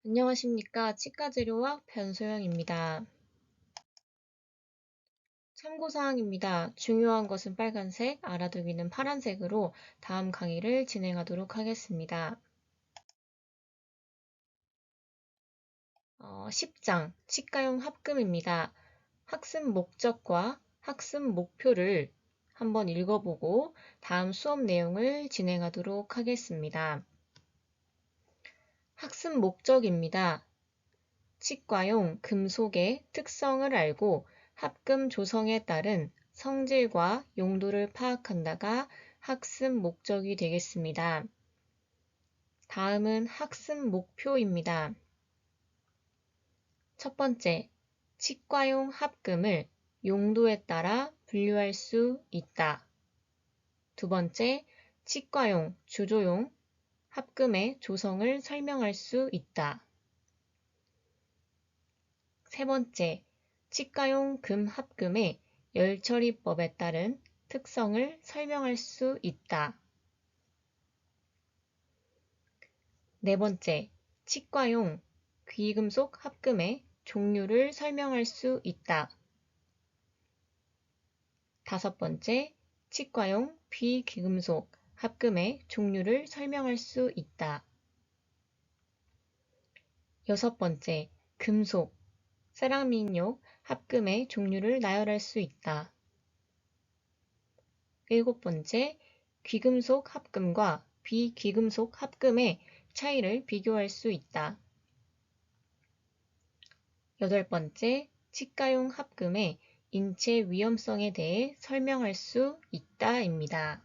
안녕하십니까. 치과재료학 변소영입니다. 참고사항입니다. 중요한 것은 빨간색, 알아두기는 파란색으로 다음 강의를 진행하도록 하겠습니다. 10장 치과용 합금입니다. 학습 목적과 학습 목표를 한번 읽어보고 다음 수업 내용을 진행하도록 하겠습니다. 학습 목적입니다. 치과용 금속의 특성을 알고 합금 조성에 따른 성질과 용도를 파악한다가 학습 목적이 되겠습니다. 다음은 학습 목표입니다. 첫 번째, 치과용 합금을 용도에 따라 분류할 수 있다. 두 번째, 치과용, 주조용 합금의 조성을 설명할 수 있다. 세 번째, 치과용 금 합금의 열처리법에 따른 특성을 설명할 수 있다. 네 번째, 치과용 귀금속 합금의 종류를 설명할 수 있다. 다섯 번째, 치과용 비귀금속 합금의 종류를 설명할 수 있다. 여섯 번째, 금속, 세라믹용 합금의 종류를 나열할 수 있다. 일곱 번째, 귀금속 합금과 비귀금속 합금의 차이를 비교할 수 있다. 여덟 번째, 치과용 합금의 인체 위험성에 대해 설명할 수 있다입니다.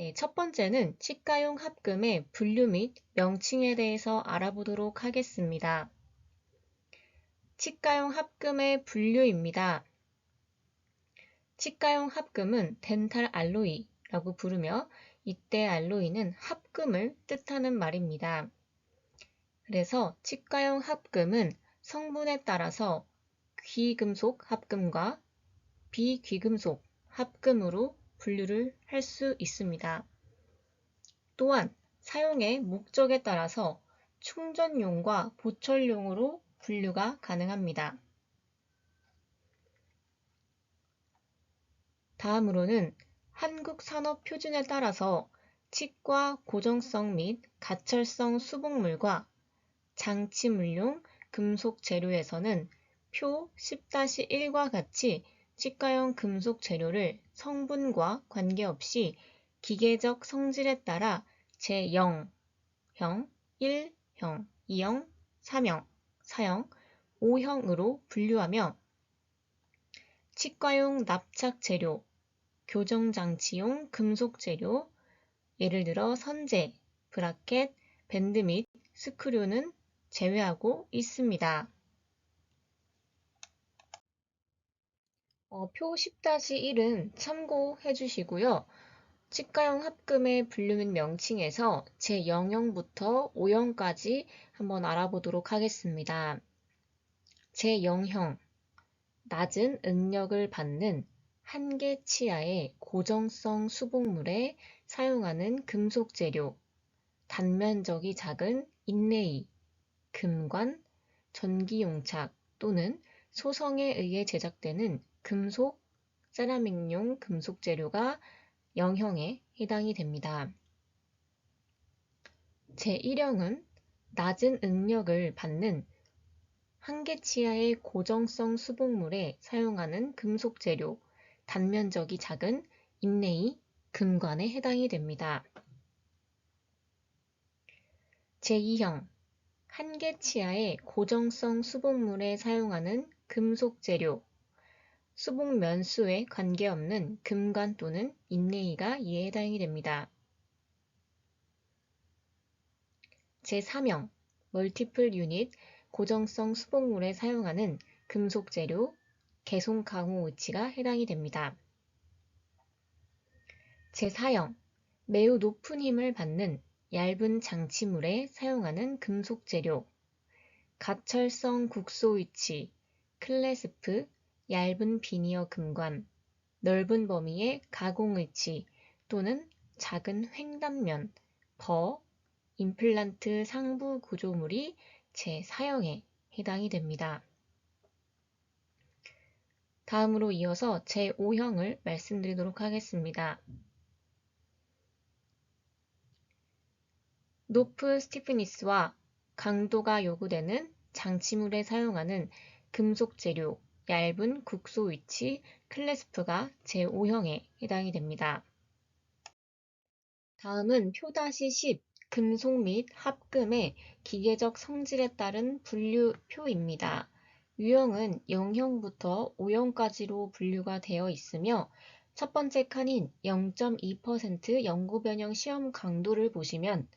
네, 첫 번째는 치과용 합금의 분류 및 명칭에 대해서 알아보도록 하겠습니다. 치과용 합금의 분류입니다. 치과용 합금은 덴탈 알로이라고 부르며 이때 알로이는 합금을 뜻하는 말입니다. 그래서 치과용 합금은 성분에 따라서 귀금속 합금과 비귀금속 합금으로 분류를 할 수 있습니다. 또한 사용의 목적에 따라서 충전용과 보철용으로 분류가 가능합니다. 다음으로는 한국산업표준에 따라서 치과 고정성 및 가철성 수복물과 장치물용 금속 재료에서는 표 10-1과 같이 치과용 금속 재료를 성분과 관계없이 기계적 성질에 따라 제0형, 1형, 2형, 3형, 4형, 5형으로 분류하며 치과용 납착 재료, 교정장치용 금속 재료, 예를 들어 선재, 브라켓, 밴드 및 스크류는 제외하고 있습니다. 표 10-1은 참고해 주시고요. 치과용 합금의 분류 및 명칭에서 제0형부터 5형까지 한번 알아보도록 하겠습니다. 제0형, 낮은 응력을 받는 한계 치하의 고정성 수복물에 사용하는 금속 재료, 단면적이 작은 인레이, 금관, 전기용착 또는 소성에 의해 제작되는 금속, 세라믹용 금속 재료가 0형에 해당이 됩니다. 제1형은 낮은 응력을 받는 한계치하의 고정성 수복물에 사용하는 금속 재료, 단면적이 작은 인레이, 금관에 해당이 됩니다. 제2형, 한계치하의 고정성 수복물에 사용하는 금속 재료, 수복 면수에 관계없는 금관 또는 인레이가 이에 해당이 됩니다. 제3형, 멀티플 유닛 고정성 수복물에 사용하는 금속 재료, 개송 강호 의치가 해당이 됩니다. 제4형, 매우 높은 힘을 받는 얇은 장치물에 사용하는 금속 재료, 가철성 국소 위치, 클래스프, 얇은 비니어 금관, 넓은 범위의 가공 의치 또는 작은 횡단면, 버, 임플란트 상부 구조물이 제4형에 해당이 됩니다. 다음으로 이어서 제5형을 말씀드리도록 하겠습니다. 높은 스티프니스와 강도가 요구되는 장치물에 사용하는 금속 재료, 얇은 국소 위치, 클래스프가 제5형에 해당이 됩니다. 다음은 표-10 금속 및 합금의 기계적 성질에 따른 분류표입니다. 유형은 0형부터 5형까지로 분류가 되어 있으며 첫 번째 칸인 0.2% 연구 변형 시험 강도를 보시면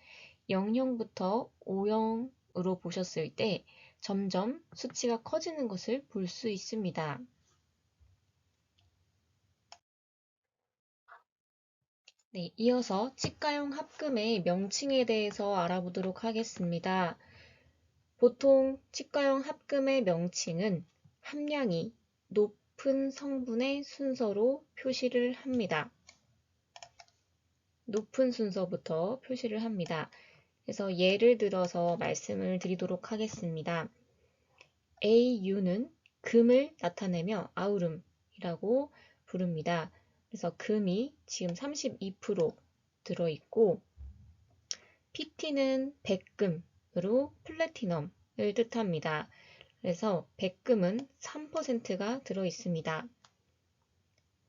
0형부터 5형으로 보셨을 때 점점 수치가 커지는 것을 볼 수 있습니다. 네, 이어서 치과용 합금의 명칭에 대해서 알아보도록 하겠습니다. 보통 치과용 합금의 명칭은 함량이 높은 성분의 순서로 표시를 합니다. 높은 순서부터 표시를 합니다. 그래서 예를 들어서 말씀을 드리도록 하겠습니다. AU는 금을 나타내며 아우름이라고 부릅니다. 그래서 금이 지금 32% 들어있고 PT는 백금으로 플래티넘을 뜻합니다. 그래서 백금은 3%가 들어있습니다.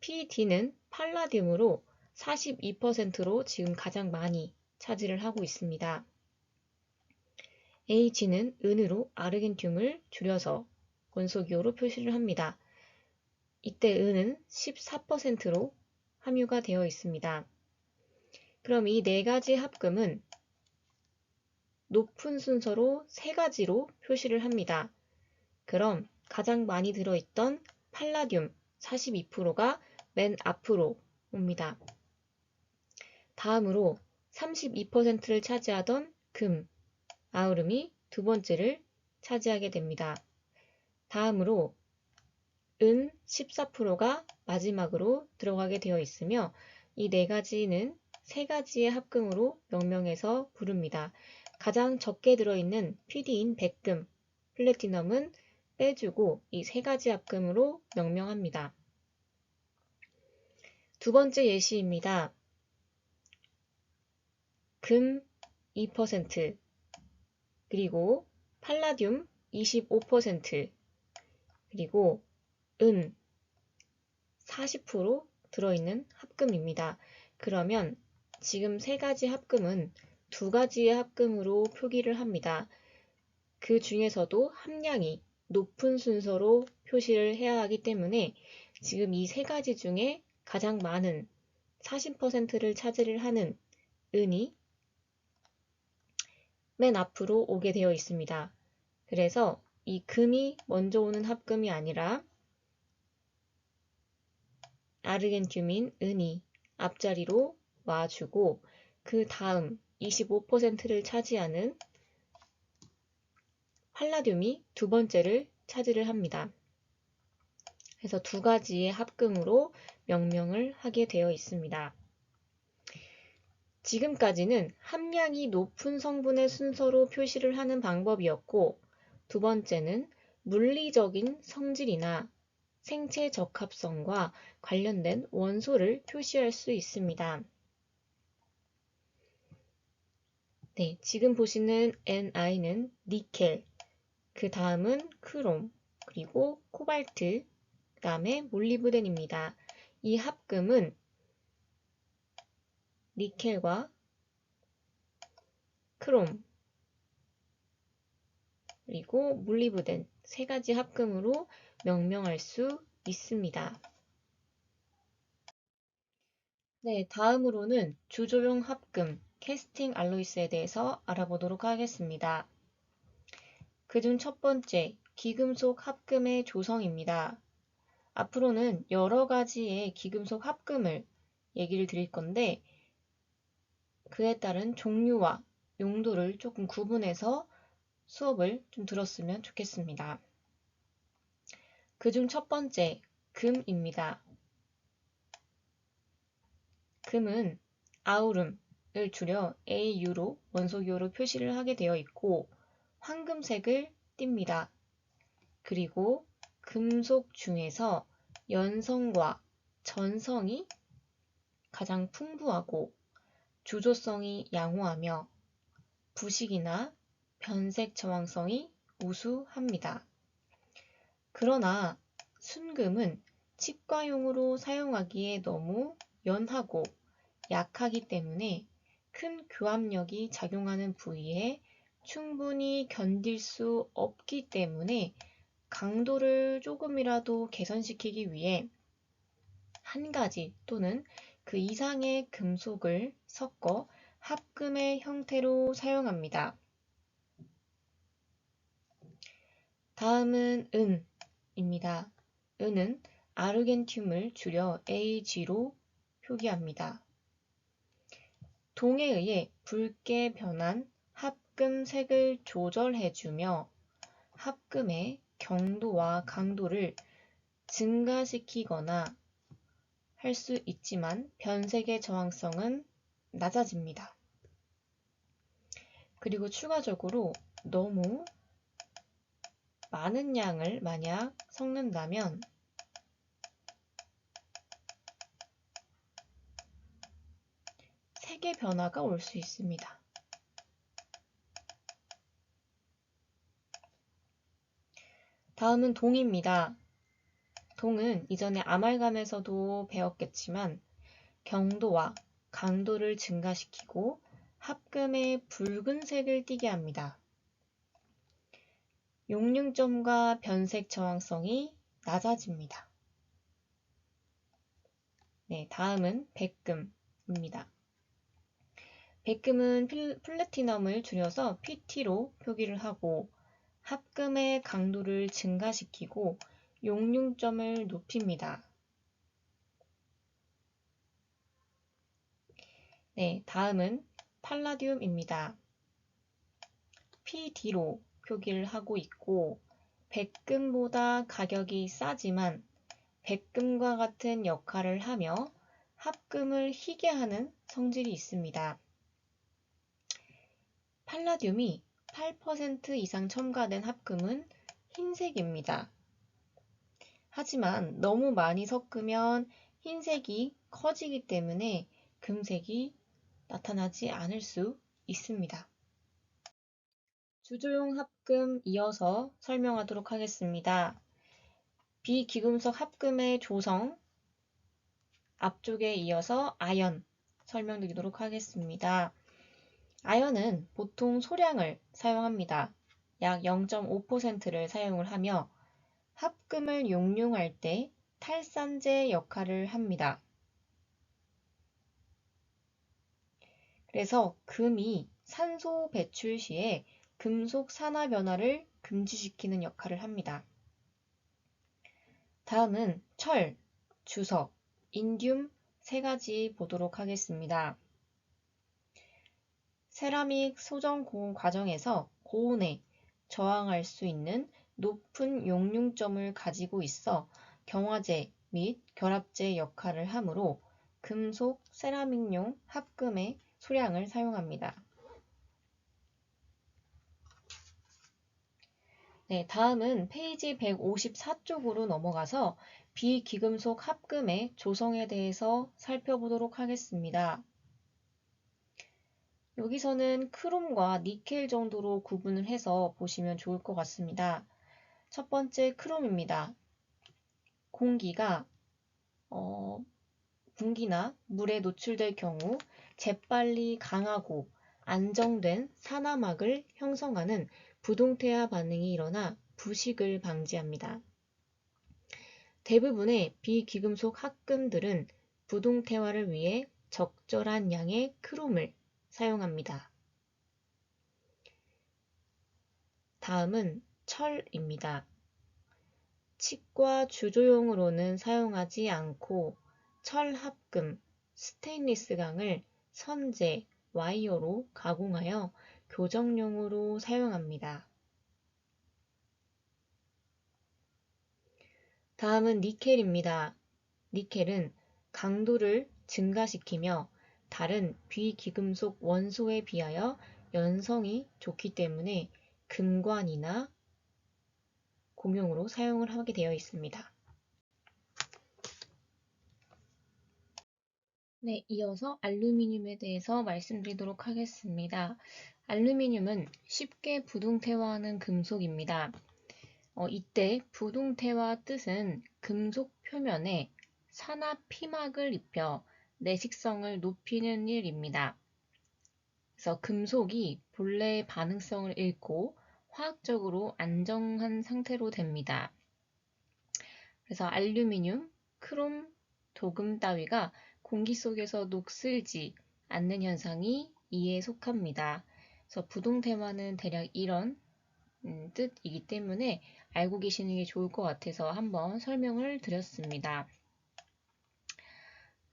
PD는 팔라듐으로 42%로 지금 가장 많이 차지를 하고 있습니다. H는 은으로 아르겐튬을 줄여서 원소기호로 표시를 합니다. 이때 은은 14%로 함유가 되어 있습니다. 그럼 이 네 가지 합금은 높은 순서로 세 가지로 표시를 합니다. 그럼 가장 많이 들어있던 팔라듐 42%가 맨 앞으로 옵니다. 다음으로 32%를 차지하던 금, 아우름이 두 번째를 차지하게 됩니다. 다음으로 은 14%가 마지막으로 들어가게 되어 있으며 이 네 가지는 세 가지의 합금으로 명명해서 부릅니다. 가장 적게 들어있는 PD인 백금, 플래티넘은 빼주고 이 세 가지 합금으로 명명합니다. 두 번째 예시입니다. 금 2%, 그리고 팔라듐 25%, 그리고 은 40% 들어있는 합금입니다. 그러면 지금 세 가지 합금은 두 가지의 합금으로 표기를 합니다. 그 중에서도 함량이 높은 순서로 표시를 해야 하기 때문에 지금 이 세 가지 중에 가장 많은 40%를 차지를 하는 은이 맨 앞으로 오게 되어 있습니다. 그래서 이 금이 먼저 오는 합금이 아니라 아르겐튬인 은이 앞자리로 와주고 그 다음 25%를 차지하는 팔라듐이 두 번째를 차지를 합니다. 그래서 두 가지의 합금으로 명명을 하게 되어 있습니다. 지금까지는 함량이 높은 성분의 순서로 표시를 하는 방법이었고 두 번째는 물리적인 성질이나 생체 적합성과 관련된 원소를 표시할 수 있습니다. 네, 지금 보시는 Ni는 니켈, 그 다음은 크롬, 그리고 코발트, 그 다음에 몰리브덴입니다. 이 합금은 니켈과 크롬, 그리고 몰리브덴 세 가지 합금으로 명명할 수 있습니다. 네, 다음으로는 주조용 합금, 캐스팅 알로이스에 대해서 알아보도록 하겠습니다. 그중 첫 번째, 기금속 합금의 조성입니다. 앞으로는 여러 가지의 기금속 합금을 얘기를 드릴 건데 그에 따른 종류와 용도를 조금 구분해서 수업을 좀 들었으면 좋겠습니다. 그중 첫 번째, 금입니다. 금은 아우름, 줄여 AU로 원소기호로 표시를 하게 되어 있고 황금색을 띱니다. 그리고 금속 중에서 연성과 전성이 가장 풍부하고 주조성이 양호하며 부식이나 변색 저항성이 우수합니다. 그러나 순금은 치과용으로 사용하기에 너무 연하고 약하기 때문에 큰 교합력이 작용하는 부위에 충분히 견딜 수 없기 때문에 강도를 조금이라도 개선시키기 위해 한 가지 또는 그 이상의 금속을 섞어 합금의 형태로 사용합니다. 다음은 은입니다. 은은 아르겐튬을 줄여 AG로 표기합니다. 동에 의해 붉게 변한 합금색을 조절해주며 합금의 경도와 강도를 증가시키거나 할 수 있지만 변색의 저항성은 낮아집니다. 그리고 추가적으로 너무 많은 양을 만약 섞는다면 색의 변화가 올 수 있습니다. 다음은 동입니다. 동은 이전에 아말감에서도 배웠겠지만 경도와 강도를 증가시키고 합금의 붉은색을 띠게 합니다. 용융점과 변색 저항성이 낮아집니다. 네, 다음은 백금입니다. 백금은 플래티넘을 줄여서 PT로 표기를 하고 합금의 강도를 증가시키고 용융점을 높입니다. 네, 다음은 팔라디움입니다. PD로 표기를 하고 있고 백금보다 가격이 싸지만 백금과 같은 역할을 하며 합금을 희게 하는 성질이 있습니다. 팔라듐이 8% 이상 첨가된 합금은 흰색입니다. 하지만 너무 많이 섞으면 흰색이 커지기 때문에 금색이 나타나지 않을 수 있습니다. 주조용 합금 이어서 설명하도록 하겠습니다. 비귀금속 합금의 조성, 앞쪽에 이어서 아연 설명드리도록 하겠습니다. 아연은 보통 소량을 사용합니다. 약 0.5%를 사용을 하며 합금을 용융할 때 탈산제 역할을 합니다. 그래서 금이 산소 배출 시에 금속 산화 변화를 금지시키는 역할을 합니다. 다음은 철, 주석, 인듐 세 가지 보도록 하겠습니다. 세라믹 소정 고온 과정에서 고온에 저항할 수 있는 높은 용융점을 가지고 있어 경화제 및 결합제 역할을 하므로 금속 세라믹용 합금의 소량을 사용합니다. 네, 다음은 페이지 154쪽으로 넘어가서 비귀금속 합금의 조성에 대해서 살펴보도록 하겠습니다. 여기서는 크롬과 니켈 정도로 구분을 해서 보시면 좋을 것 같습니다. 첫 번째 크롬입니다. 공기가 공기나 물에 노출될 경우 재빨리 강하고 안정된 산화막을 형성하는 부동태화 반응이 일어나 부식을 방지합니다. 대부분의 비귀금속 합금들은 부동태화를 위해 적절한 양의 크롬을 사용합니다. 다음은 철입니다. 치과 주조용으로는 사용하지 않고 철 합금, 스테인리스 강을 선재, 와이어로 가공하여 교정용으로 사용합니다. 다음은 니켈입니다. 니켈은 강도를 증가시키며 다른 비귀금속 원소에 비하여 연성이 좋기 때문에 금관이나 공용으로 사용을 하게 되어 있습니다. 네, 이어서 알루미늄에 대해서 말씀드리도록 하겠습니다. 알루미늄은 쉽게 부동태화하는 금속입니다. 이때 부동태화 뜻은 금속 표면에 산화 피막을 입혀 내식성을 높이는 일입니다. 그래서 금속이 본래의 반응성을 잃고 화학적으로 안정한 상태로 됩니다. 그래서 알루미늄, 크롬, 도금 따위가 공기 속에서 녹슬지 않는 현상이 이에 속합니다. 그래서 부동태화는 대략 이런 뜻이기 때문에 알고 계시는 게 좋을 것 같아서 한번 설명을 드렸습니다.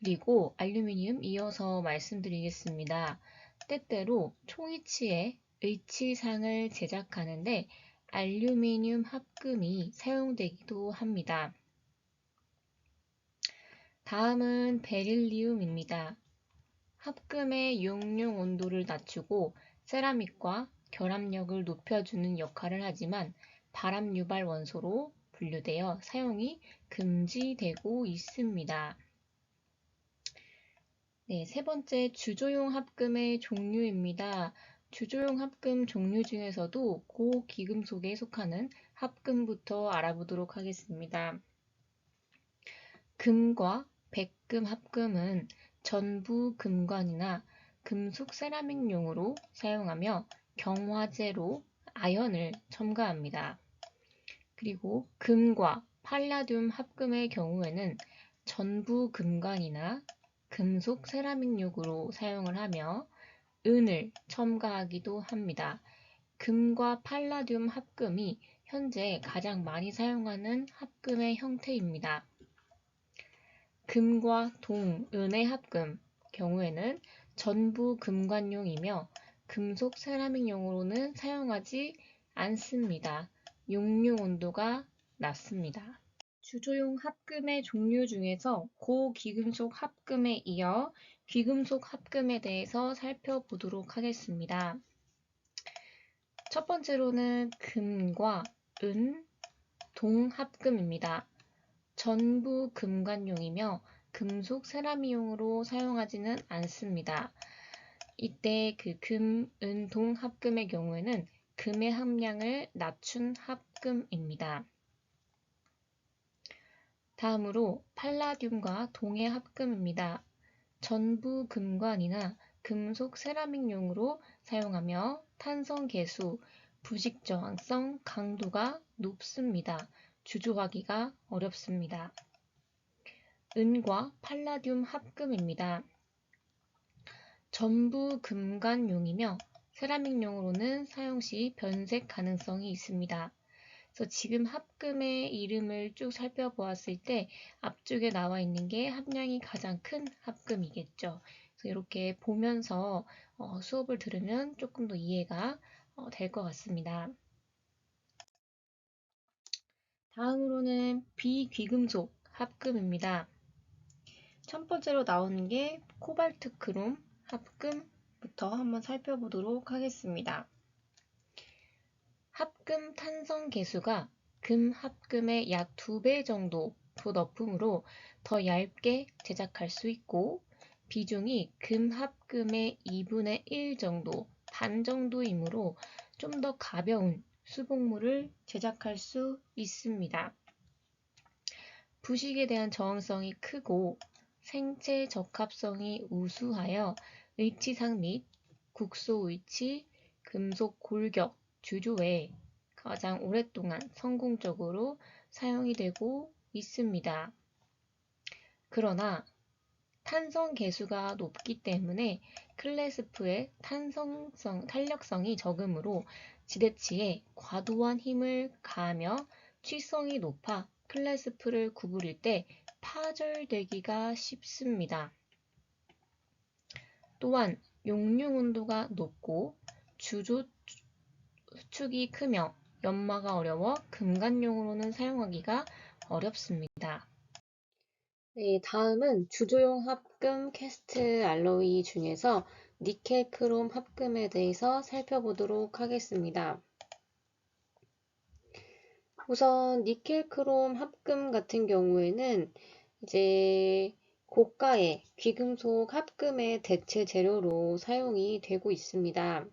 그리고 알루미늄 이어서 말씀드리겠습니다. 때때로 총이치에 의치상을 제작하는데 알루미늄 합금이 사용되기도 합니다. 다음은 베릴리움입니다. 합금의 용융 온도를 낮추고 세라믹과 결합력을 높여주는 역할을 하지만 발암 유발 원소로 분류되어 사용이 금지되고 있습니다. 네, 세 번째 주조용 합금의 종류입니다. 주조용 합금 종류 중에서도 고귀금속에 속하는 합금부터 알아보도록 하겠습니다. 금과 백금 합금은 전부 금관이나 금속 세라믹용으로 사용하며 경화제로 아연을 첨가합니다. 그리고 금과 팔라듐 합금의 경우에는 전부 금관이나 금속 세라믹용으로 사용을 하며 은을 첨가하기도 합니다. 금과 팔라듐 합금이 현재 가장 많이 사용하는 합금의 형태입니다. 금과 동, 은의 합금 경우에는 전부 금관용이며 금속 세라믹용으로는 사용하지 않습니다. 용융 온도가 낮습니다. 주조용 합금의 종류 중에서 고귀금속 합금에 이어 귀금속 합금에 대해서 살펴보도록 하겠습니다. 첫 번째로는 금과 은, 동 합금입니다. 전부 금관용이며 금속 세라믹용으로 사용하지는 않습니다. 이때 그 금, 은, 동 합금의 경우에는 금의 함량을 낮춘 합금입니다. 다음으로 팔라듐과 동의 합금입니다. 전부 금관이나 금속 세라믹용으로 사용하며 탄성 계수, 부식 저항성, 강도가 높습니다. 주조하기가 어렵습니다. 은과 팔라듐 합금입니다. 전부 금관용이며 세라믹용으로는 사용 시 변색 가능성이 있습니다. 그래서 지금 합금의 이름을 쭉 살펴보았을 때 앞쪽에 나와 있는 게 함량이 가장 큰 합금이겠죠. 그래서 이렇게 보면서 수업을 들으면 조금 더 이해가 될 것 같습니다. 다음으로는 비귀금속 합금입니다. 첫 번째로 나오는 게 코발트 크롬 합금부터 한번 살펴보도록 하겠습니다. 합금 탄성 계수가 금 합금의 약 2배 정도 부높음으로 더 얇게 제작할 수 있고 비중이 금 합금의 2분의 1 정도, 반 정도이므로 좀 더 가벼운 수복물을 제작할 수 있습니다. 부식에 대한 저항성이 크고 생체 적합성이 우수하여 의치상 및 국소 의치, 금속 골격, 주조에 가장 오랫동안 성공적으로 사용이 되고 있습니다. 그러나 탄성 계수가 높기 때문에 클래스프의 탄력성이 적으므로 지대치에 과도한 힘을 가하며 취성이 높아 클래스프를 구부릴 때 파절되기가 쉽습니다. 또한 용융 온도가 높고 주조 축이 크며 연마가 어려워 금관용으로는 사용하기가 어렵습니다. 네, 다음은 주조용 합금 캐스트 알로이 중에서 니켈 크롬 합금에 대해서 살펴보도록 하겠습니다. 우선 니켈 크롬 합금 같은 경우에는 이제 고가의 귀금속 합금의 대체 재료로 사용이 되고 있습니다.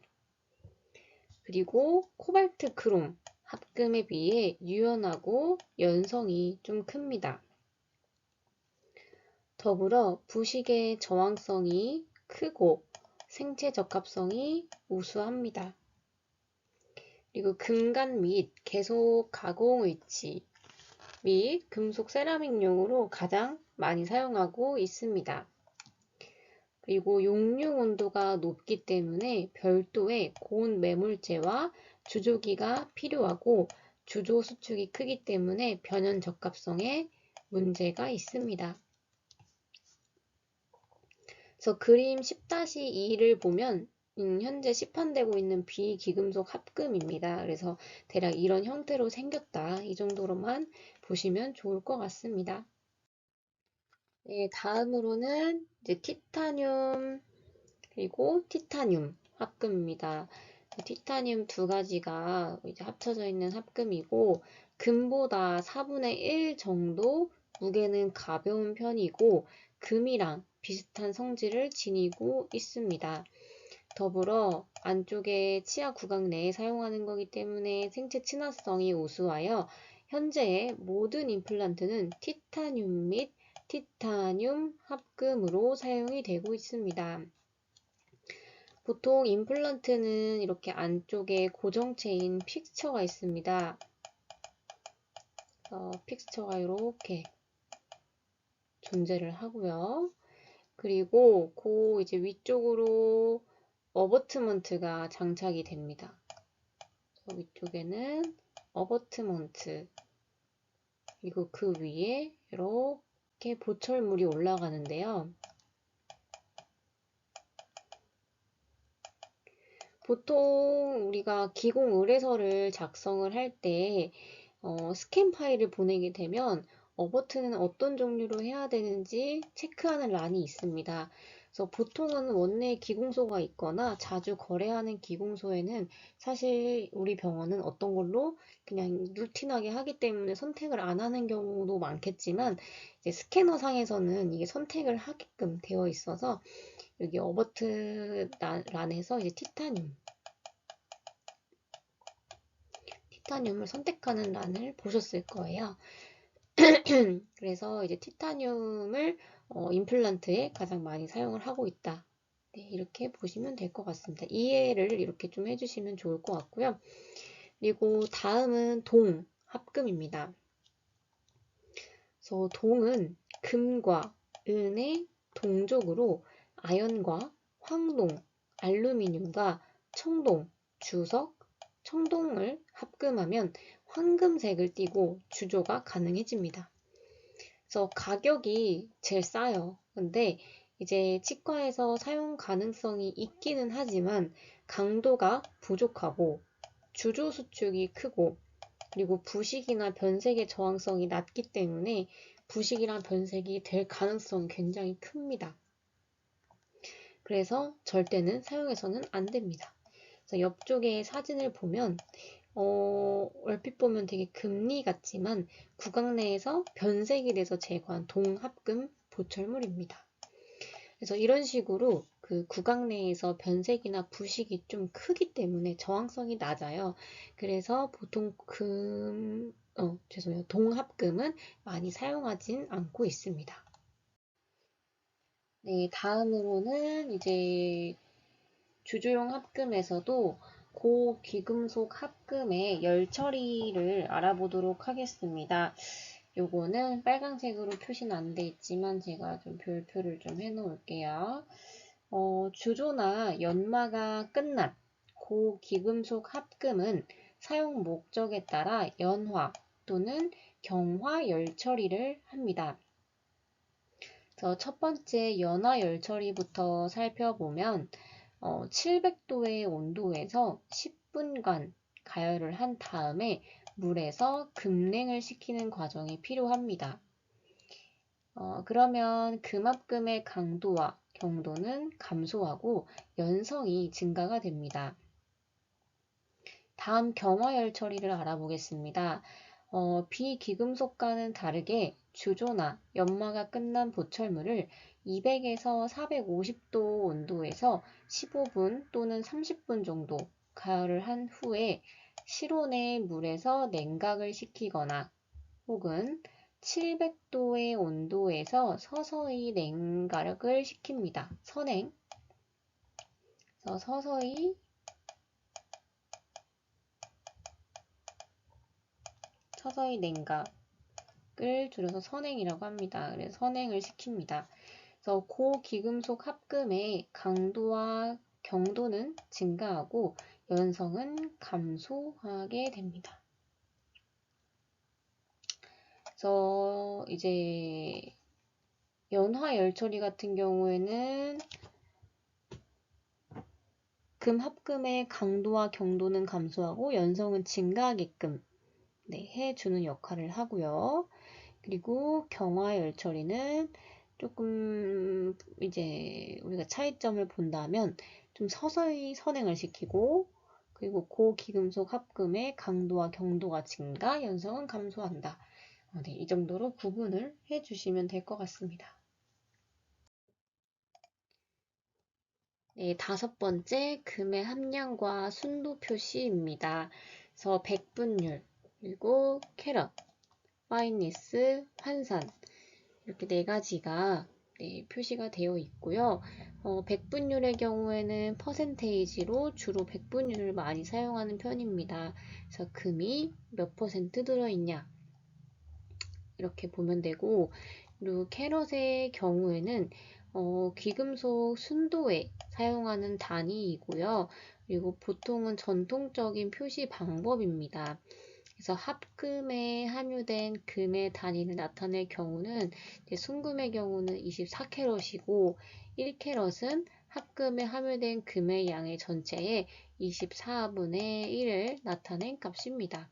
그리고 코발트 크롬 합금에 비해 유연하고 연성이 좀 큽니다. 더불어 부식의 저항성이 크고 생체 적합성이 우수합니다. 그리고 금간 및 계속 가공 의치 및 금속 세라믹용으로 가장 많이 사용하고 있습니다. 그리고 용융 온도가 높기 때문에 별도의 고온 매물재와 주조기가 필요하고 주조 수축이 크기 때문에 변연 적합성에 문제가 있습니다. 그래서 그림 10-2를 보면 현재 시판되고 있는 비기금속 합금입니다. 그래서 대략 이런 형태로 생겼다. 이 정도로만 보시면 좋을 것 같습니다. 네, 다음으로는 이제 티타늄 그리고 티타늄 합금입니다. 티타늄 두 가지가 이제 합쳐져 있는 합금이고 금보다 4분의 1 정도 무게는 가벼운 편이고 금이랑 비슷한 성질을 지니고 있습니다. 더불어 안쪽에 치아 구강 내에 사용하는 거기 때문에 생체 친화성이 우수하여 현재의 모든 임플란트는 티타늄 및 티타늄 합금으로 사용이 되고 있습니다. 보통 임플란트는 이렇게 안쪽에 고정체인 픽스처가 있습니다. 픽스처가 이렇게 존재를 하고요. 그리고 그 이제 위쪽으로 어버트먼트가 장착이 됩니다. 위쪽에는 어버트먼트 그리고 그 위에 이렇게 보철물이 올라가는데요. 보통 우리가 기공 의뢰서를 작성을 할 때 스캔 파일을 보내게 되면 어버트는 어떤 종류로 해야 되는지 체크하는 란이 있습니다. 그래서 보통은 원내 기공소가 있거나 자주 거래하는 기공소에는 사실 우리 병원은 어떤 걸로 그냥 루틴하게 하기 때문에 선택을 안 하는 경우도 많겠지만 이제 스캐너 상에서는 이게 선택을 하게끔 되어 있어서 여기 어버트 란에서 이제 티타늄을 선택하는 란을 보셨을 거예요. 그래서 이제 티타늄을 임플란트에 가장 많이 사용을 하고 있다. 네, 이렇게 보시면 될 것 같습니다. 이해를 이렇게 좀 해주시면 좋을 것 같고요. 그리고 다음은 동 합금입니다. 그래서 동은 금과 은의 동족으로 아연과 황동, 알루미늄과 청동, 주석, 청동을 합금하면 황금색을 띠고 주조가 가능해집니다. 그래서 가격이 제일 싸요. 근데 이제 치과에서 사용 가능성이 있기는 하지만 강도가 부족하고 주조 수축이 크고 그리고 부식이나 변색의 저항성이 낮기 때문에 부식이나 변색이 될 가능성이 굉장히 큽니다. 그래서 절대는 사용해서는 안 됩니다. 그래서 옆쪽에 사진을 보면 얼핏 보면 되게 금리 같지만 구강 내에서 변색이 돼서 제거한 동합금 보철물입니다. 그래서 이런 식으로 그 구강 내에서 변색이나 부식이 좀 크기 때문에 저항성이 낮아요. 그래서 보통 동합금은 많이 사용하진 않고 있습니다. 네, 다음으로는 이제 주조용 합금에서도 고귀금속 합금의 열 처리를 알아보도록 하겠습니다. 요거는 빨간색으로 표시는 안 돼 있지만 제가 좀 별표를 좀 해 놓을게요. 주조나 연마가 끝난 고귀금속 합금은 사용 목적에 따라 연화 또는 경화 열 처리를 합니다. 그래서 첫 번째 연화 열 처리부터 살펴보면 700도의 온도에서 10분간 가열을 한 다음에 물에서 급냉을 시키는 과정이 필요합니다. 그러면 금합금의 강도와 경도는 감소하고 연성이 증가가 됩니다. 다음 경화열 처리를 알아보겠습니다. 비귀금속과는 다르게 주조나 연마가 끝난 보철물을 200에서 450도 온도에서 15분 또는 30분 정도 가열을 한 후에 실온의 물에서 냉각을 시키거나 혹은 700도의 온도에서 서서히 냉각을 시킵니다. 선행. 그래서 서서히 냉각을 줄여서 선행이라고 합니다. 그래서 선행을 시킵니다. 그래서 고기금속 합금의 강도와 경도는 증가하고 연성은 감소하게 됩니다. 그래서 이제 연화열 처리 같은 경우에는 금합금의 강도와 경도는 감소하고 연성은 증가하게끔 해주는 역할을 하고요. 그리고 경화열 처리는 조금 이제 우리가 차이점을 본다면 좀 서서히 선행을 시키고 그리고 고기금속 합금의 강도와 경도가 증가, 연성은 감소한다. 이 정도로 구분을 해주시면 될 것 같습니다. 네, 5번째 금의 함량과 순도 표시입니다. 그래서 백분율, 그리고 캐럿, 파인니스, 환산 이렇게 4가지가 표시가 되어 있고요. 백분율의 경우에는 퍼센테이지로 주로 백분율을 많이 사용하는 편입니다. 그래서 금이 몇 퍼센트 들어있냐 이렇게 보면 되고, 그리고 캐럿의 경우에는 귀금속 순도에 사용하는 단위이고요. 그리고 보통은 전통적인 표시 방법입니다. 그래서 합금에 함유된 금의 단위를 나타낼 경우는 순금의 경우는 24캐럿이고 1캐럿은 합금에 함유된 금의 양의 전체의 24분의 1을 나타낸 값입니다.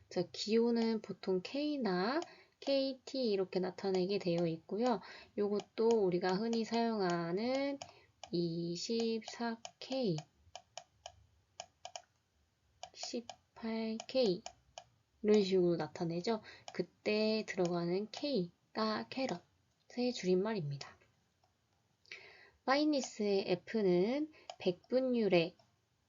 그래서 기호는 보통 K나 KT 이렇게 나타내게 되어 있고요. 이것도 우리가 흔히 사용하는 24K, 18K 이런 식으로 나타내죠. 그때 들어가는 K가 캐럿의 줄임말입니다. 파이니스의 F는 백분율의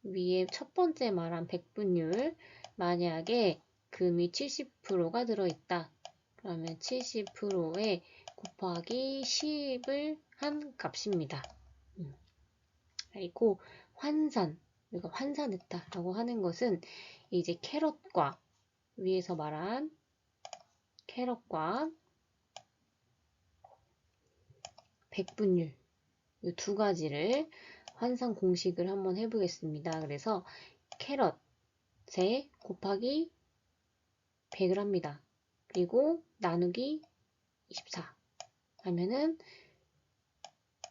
위에 첫 번째 말한 백분율, 만약에 금이 70%가 들어있다. 그러면 70%에 곱하기 10을 한 값입니다. 그리고 환산, 우리가 환산했다라고 하는 것은 이제 캐럿과 위에서 말한 캐럿과 백분율 이 2가지를 환산 공식을 한번 해보겠습니다. 그래서 캐럿에 곱하기 100을 합니다. 그리고 나누기 24 하면은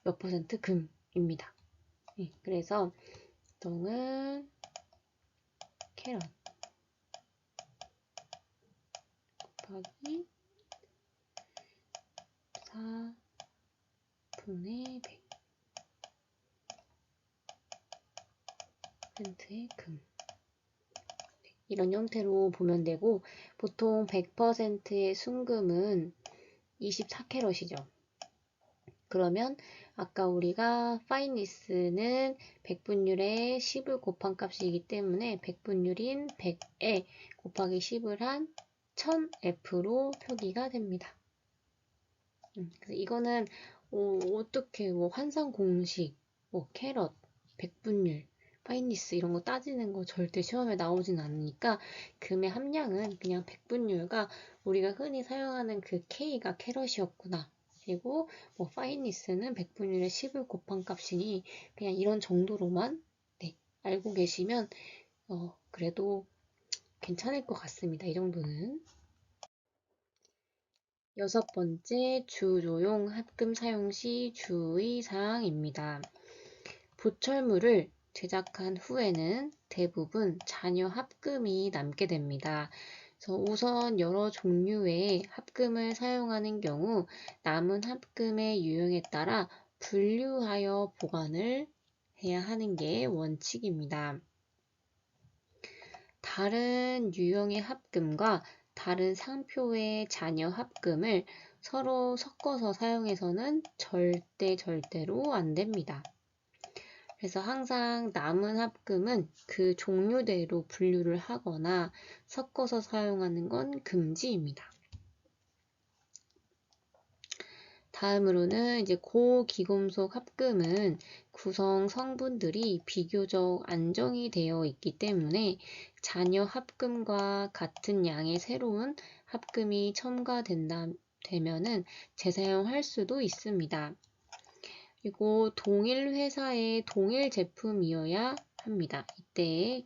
몇 퍼센트 금입니다. 그래서 보통은 캐럿 곱하기 4분의 100%의 금 이런 형태로 보면 되고, 보통 100%의 순금은 24캐럿이죠. 그러면 아까 우리가 파이니스는 백분율에 10을 곱한 값이기 때문에 백분율인 100에 곱하기 10을 한 1000F로 표기가 됩니다. 그래서 이거는 어떻게 환산 공식, 캐럿, 백분율, 파이니스 이런 거 따지는 거 절대 시험에 나오진 않으니까 금의 함량은 그냥 백분율과 우리가 흔히 사용하는 그 K가 캐럿이었구나. 그리고 파이니스는 백분율에 10을 곱한 값이니 그냥 이런 정도로만 알고 계시면 그래도 괜찮을 것 같습니다. 이 정도는. 6번째 주조용 합금 사용 시 주의사항입니다. 보철물을 제작한 후에는 대부분 잔여 합금이 남게 됩니다. 그래서 우선 여러 종류의 합금을 사용하는 경우 남은 합금의 유형에 따라 분류하여 보관을 해야 하는 게 원칙입니다. 다른 유형의 합금과 다른 상표의 잔여 합금을 서로 섞어서 사용해서는 절대로 안 됩니다. 그래서 항상 남은 합금은 그 종류대로 분류를 하거나 섞어서 사용하는 건 금지입니다. 다음으로는 이제 고기금속 합금은 구성 성분들이 비교적 안정이 되어 있기 때문에 잔여 합금과 같은 양의 새로운 합금이 첨가되면은 재사용할 수도 있습니다. 그리고 동일 회사의 동일 제품이어야 합니다. 이때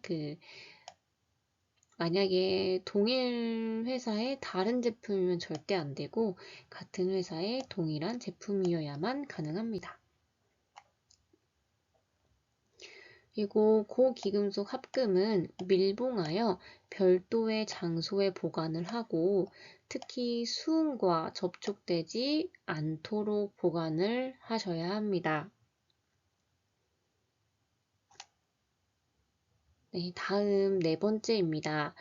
만약에 동일 회사의 다른 제품이면 절대 안 되고 같은 회사의 동일한 제품이어야만 가능합니다. 그리고 고기금속 합금은 밀봉하여 별도의 장소에 보관을 하고 특히 수은과 접촉되지 않도록 보관을 하셔야 합니다. 네, 다음 네 번째입니다.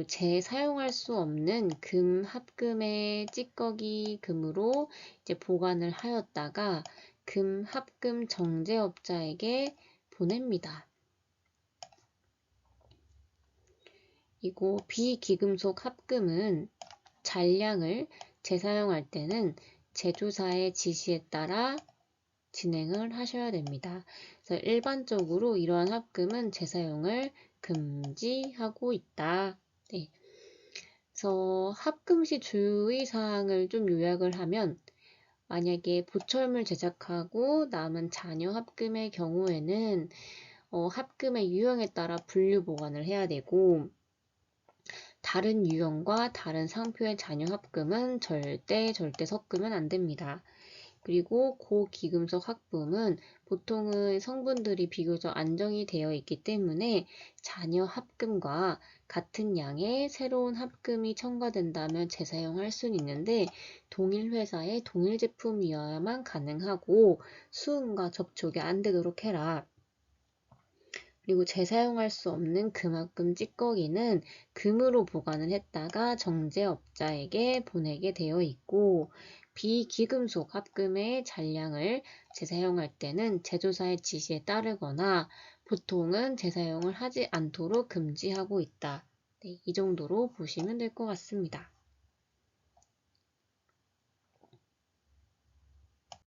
재사용할 수 없는 금 합금의 찌꺼기 금으로 이제 보관을 하였다가 금 합금 정제업자에게 보냅니다. 그리고 비기금속 합금은 잔량을 재사용할 때는 제조사의 지시에 따라 진행을 하셔야 됩니다. 그래서 일반적으로 이러한 합금은 재사용을 금지하고 있다. 네. 그래서 합금 시 주의사항을 좀 요약을 하면 만약에 보철물 제작하고 남은 잔여 합금의 경우에는 합금의 유형에 따라 분류 보관을 해야 되고 다른 유형과 다른 상표의 잔여 합금은 절대 섞으면 안 됩니다. 그리고 고기금속 합금은 보통은 성분들이 비교적 안정이 되어 있기 때문에 잔여 합금과 같은 양의 새로운 합금이 첨가된다면 재사용할 수는 있는데 동일 회사의 동일 제품이어야만 가능하고 수은과 접촉이 안 되도록 해라. 그리고 재사용할 수 없는 금합금 찌꺼기는 금으로 보관을 했다가 정제업자에게 보내게 되어 있고 비기금속 합금의 잔량을 재사용할 때는 제조사의 지시에 따르거나 보통은 재사용을 하지 않도록 금지하고 있다. 네, 이 정도로 보시면 될 것 같습니다.